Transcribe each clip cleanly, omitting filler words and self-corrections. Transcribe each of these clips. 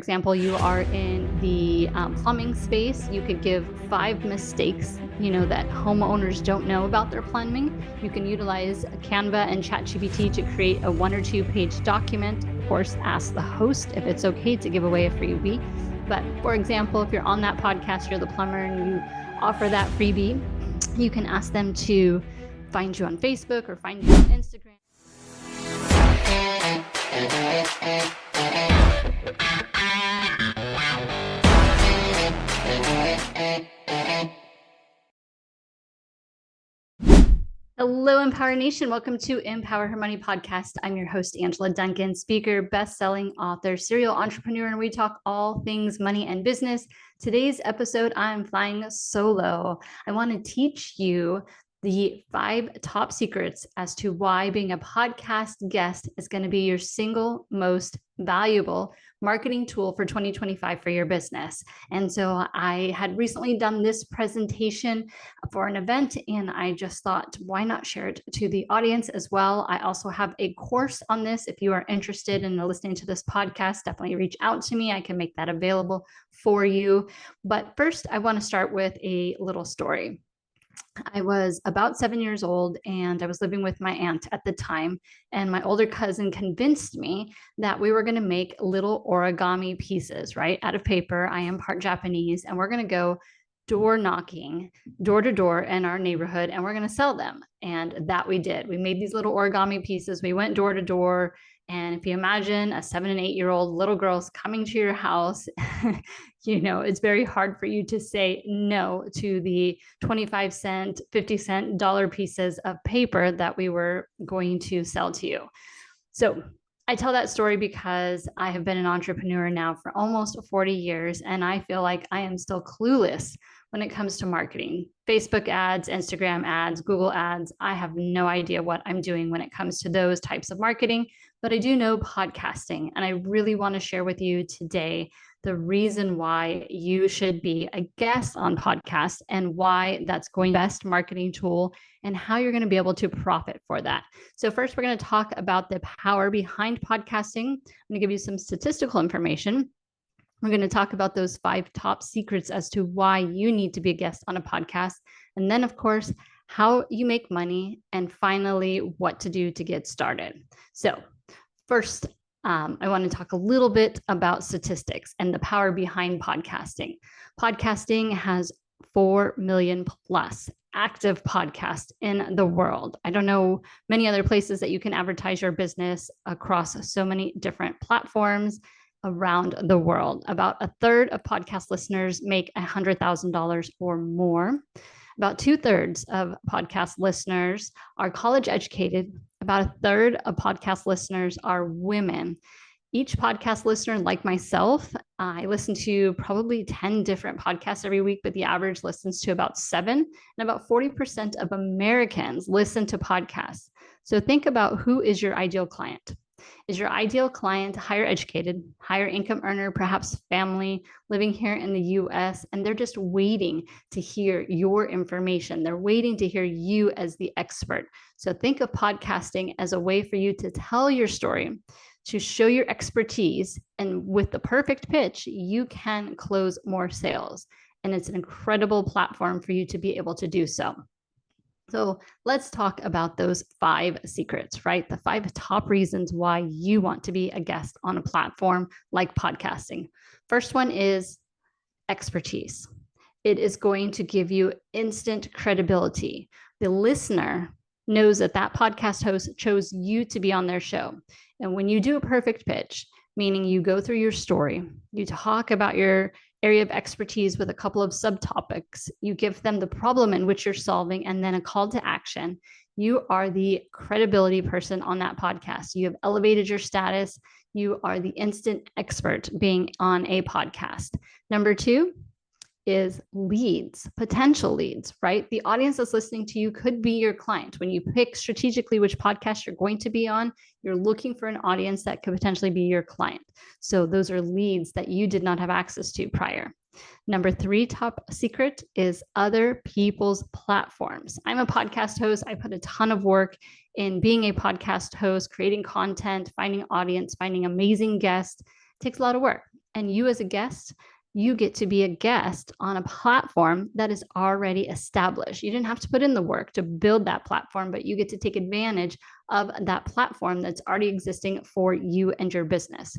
Example, you are in the plumbing space, you could give 5 mistakes, that homeowners don't know about their plumbing. You can utilize Canva and ChatGPT to create a 1 or 2 page document. Of course, ask the host if it's okay to give away a freebie. But for example, if you're on that podcast, you're the plumber and you offer that freebie, you can ask them to find you on Facebook or find you on Instagram. Hello, Empower Nation. Welcome to Empower Her Money podcast. I'm your host, Angela Duncan, speaker, best-selling author, serial entrepreneur, and we talk all things money and business. Today's episode, I'm flying solo. I want to teach you the 5 top secrets as to why being a podcast guest is going to be your single most valuable marketing tool for 2025 for your business. And so I had recently done this presentation for an event, and I just thought, why not share it to the audience as well? I also have a course on this. If you are interested in listening to this podcast, definitely reach out to me. I can make that available for you. But first, I want to start with a little story. I was about 7 years old and I was living with my aunt at the time. And my older cousin convinced me that we were going to make little origami pieces, right, out of paper. I am part Japanese, and we're going to go door knocking, door to door in our neighborhood, and we're going to sell them. And that we did. We made these little origami pieces. We went door to door. And if you imagine a 7 and 8-year-old little girls coming to your house, it's very hard for you to say no to the 25-cent, 50-cent dollar pieces of paper that we were going to sell to you. So I tell that story because I have been an entrepreneur now for almost 40 years, and I feel like I am still clueless when it comes to marketing. Facebook ads, Instagram ads, Google ads. I have no idea what I'm doing when it comes to those types of marketing, but I do know podcasting. And I really want to share with you today the reason why you should be a guest on podcast and why that's going to be the best marketing tool and how you're going to be able to profit for that. So first, we're going to talk about the power behind podcasting. I'm going to give you some statistical information. We're going to talk about those 5 top secrets as to why you need to be a guest on a podcast. And then, of course, how you make money. And finally, what to do to get started. So first, I want to talk a little bit about statistics and the power behind podcasting. Podcasting has 4 million plus active podcasts in the world. I don't know many other places that you can advertise your business across so many different platforms around the world. About a third of podcast listeners make $100,000 or more. About 2/3 of podcast listeners are college educated. About a third of podcast listeners are women. Each podcast listener, like myself, I listen to probably 10 different podcasts every week, but the average listens to about 7. And about 40% of Americans listen to podcasts. So think about, who is your ideal client? Is your ideal client higher educated, higher income earner, perhaps family living here in the US, and they're just waiting to hear your information. They're waiting to hear you as the expert. So think of podcasting as a way for you to tell your story, to show your expertise, and with the perfect pitch, you can close more sales. And it's an incredible platform for you to be able to do so. So let's talk about those 5 secrets, right? The 5 top reasons why you want to be a guest on a platform like podcasting. First one is expertise. It is going to give you instant credibility. The listener knows that that podcast host chose you to be on their show. And when you do a perfect pitch, meaning you go through your story, you talk about your area of expertise with a couple of subtopics, you give them the problem in which you're solving, and then a call to action, you are the credibility person on that podcast. You have elevated your status. You are the instant expert being on a podcast. Number 2 is leads, potential leads, right? The audience that's listening to you could be your client. When you pick strategically which podcast you're going to be on, you're looking for an audience that could potentially be your client. So those are leads that you did not have access to prior. Number 3 top secret is other people's platforms. I'm a podcast host. I put a ton of work in being a podcast host, creating content, finding audience, finding amazing guests. It takes a lot of work. And you as a guest, you get to be a guest on a platform that is already established. You didn't have to put in the work to build that platform, but you get to take advantage of that platform that's already existing for you and your business.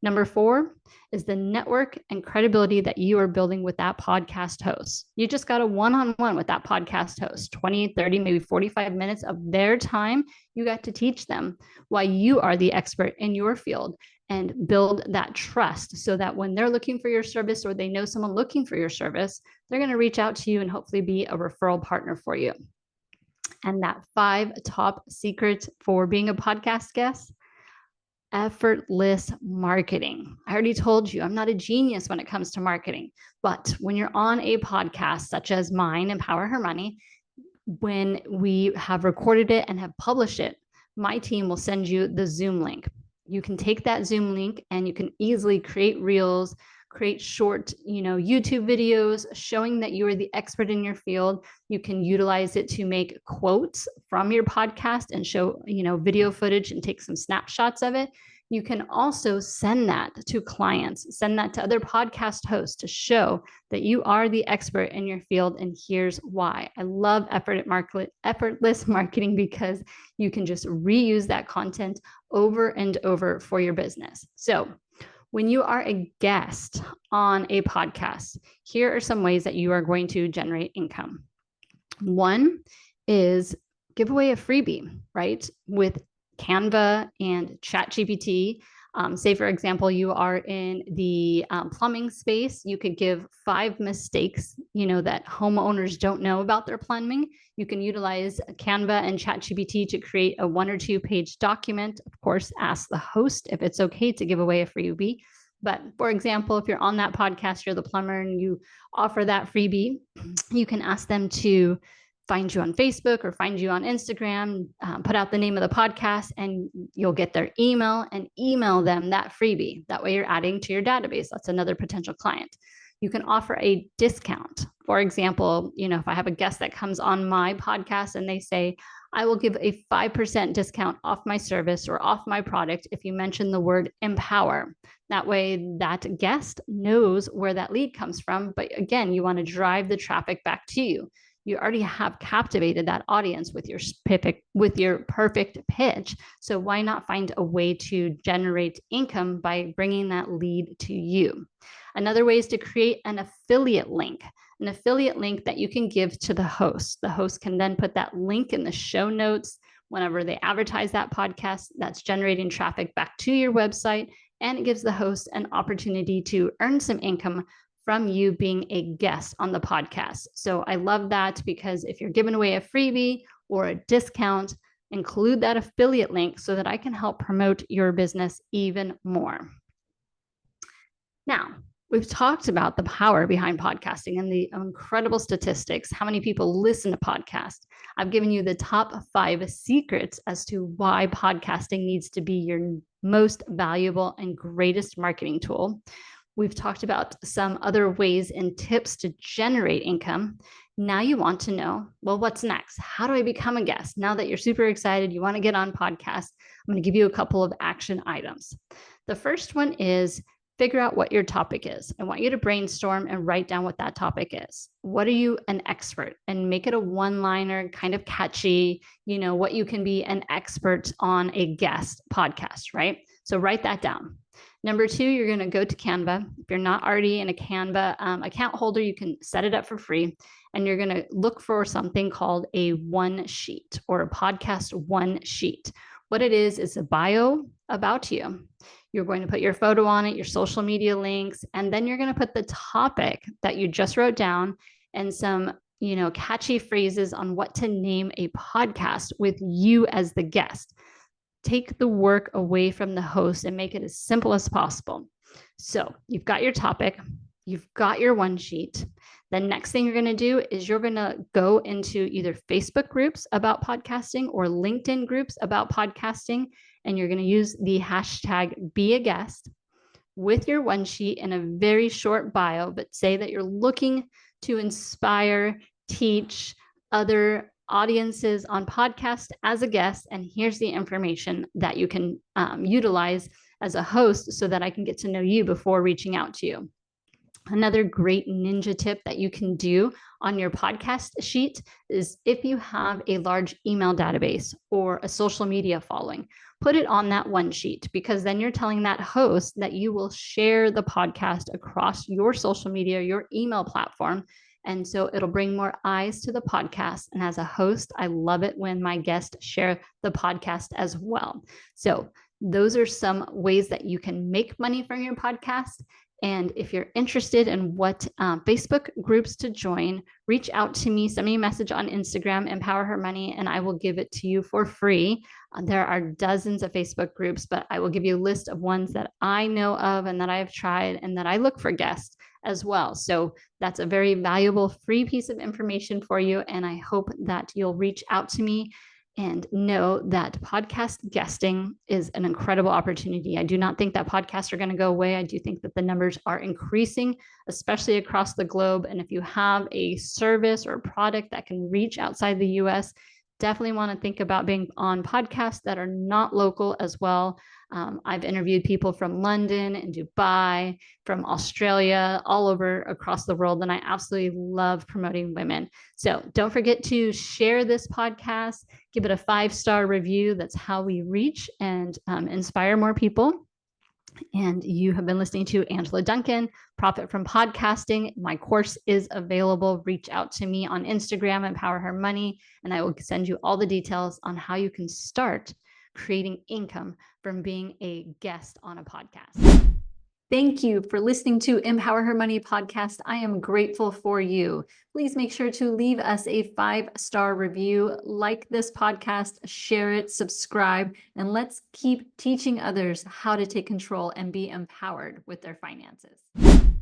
Number 4 is the network and credibility that you are building with that podcast host. You just got a one-on-one with that podcast host, 20, 30, maybe 45 minutes of their time. You got to teach them why you are the expert in your field and build that trust so that when they're looking for your service or they know someone looking for your service, they're going to reach out to you and hopefully be a referral partner for you. And that 5 top secrets for being a podcast guest: effortless marketing. I already told you I'm not a genius when it comes to marketing, but when you're on a podcast such as mine, Empower Her Money, when we have recorded it and have published it, my team will send you the Zoom link. You can take that Zoom link and you can easily create reels, create short, YouTube videos showing that you are the expert in your field. You can utilize it to make quotes from your podcast and show, video footage and take some snapshots of it. You can also send that to clients, send that to other podcast hosts to show that you are the expert in your field. And here's why. I love effortless marketing because you can just reuse that content over and over for your business. So when you are a guest on a podcast, here are some ways that you are going to generate income. One is give away a freebie, right? With Canva and ChatGPT. Say, for example, you are in the plumbing space. You could give 5 mistakes, that homeowners don't know about their plumbing. You can utilize Canva and ChatGPT to create a 1 or 2 page document. Of course, ask the host if it's okay to give away a freebie. But for example, if you're on that podcast, you're the plumber and you offer that freebie, you can ask them to find you on Facebook or find you on Instagram, put out the name of the podcast, and you'll get their email and email them that freebie. That way you're adding to your database. That's another potential client. You can offer a discount. For example, if I have a guest that comes on my podcast and they say, I will give a 5% discount off my service or off my product if you mention the word empower. That way that guest knows where that lead comes from. But again, you want to drive the traffic back to you. You already have captivated that audience with your perfect pitch. So why not find a way to generate income by bringing that lead to you? Another way is to create an affiliate link that you can give to the host. The host can then put that link in the show notes whenever they advertise that podcast. That's generating traffic back to your website, and it gives the host an opportunity to earn some income from you being a guest on the podcast. So I love that, because if you're giving away a freebie or a discount, include that affiliate link so that I can help promote your business even more. Now, we've talked about the power behind podcasting and the incredible statistics, how many people listen to podcasts. I've given you the top 5 secrets as to why podcasting needs to be your most valuable and greatest marketing tool. We've talked about some other ways and tips to generate income. Now you want to know, well, what's next? How do I become a guest? Now that you're super excited, you want to get on podcast, I'm going to give you a couple of action items. The first one is figure out what your topic is. I want you to brainstorm and write down what that topic is. What are you an expert? And make it a one-liner, kind of catchy, what you can be an expert on a guest podcast, right? So write that down. Number 2, you're going to go to Canva. If you're not already in a Canva account holder, you can set it up for free. And you're going to look for something called a one sheet or a podcast one sheet. What it is a bio about you. You're going to put your photo on it, your social media links, and then you're going to put the topic that you just wrote down and some, catchy phrases on what to name a podcast with you as the guest. Take the work away from the host and make it as simple as possible. So you've got your topic, you've got your one sheet. The next thing you're going to do is you're going to go into either Facebook groups about podcasting or LinkedIn groups about podcasting, and you're going to use the hashtag be a guest with your one sheet and a very short bio, but say that you're looking to inspire, teach other audiences on podcast as a guest, and here's the information that you can utilize as a host so that I can get to know you before reaching out to you. Another great ninja tip that you can do on your podcast sheet is if you have a large email database or a social media following, put it on that one sheet, because then you're telling that host that you will share the podcast across your social media, your email platform. And so it'll bring more eyes to the podcast. And as a host, I love it when my guests share the podcast as well. So those are some ways that you can make money from your podcast. And if you're interested in what Facebook groups to join, reach out to me, send me a message on Instagram, Empower Her Money, and I will give it to you for free. There are dozens of Facebook groups, but I will give you a list of ones that I know of and that I have tried and that I look for guests as well. So that's a very valuable free piece of information for you. And I hope that you'll reach out to me and know that podcast guesting is an incredible opportunity. I do not think that podcasts are going to go away. I do think that the numbers are increasing, especially across the globe. And if you have a service or a product that can reach outside the US, definitely want to think about being on podcasts that are not local as well. I've interviewed people from London and Dubai, from Australia, all over across the world, and I absolutely love promoting women. So don't forget to share this podcast, give it a 5-star review. That's how we reach and inspire more people. And you have been listening to Angela Duncan, Profit from Podcasting. My course is available. Reach out to me on Instagram, Empower Her Money, and I will send you all the details on how you can start creating income from being a guest on a podcast. Thank you for listening to Empower Her Money podcast. I am grateful for you. Please make sure to leave us a 5-star review, like this podcast, share it, subscribe, and let's keep teaching others how to take control and be empowered with their finances.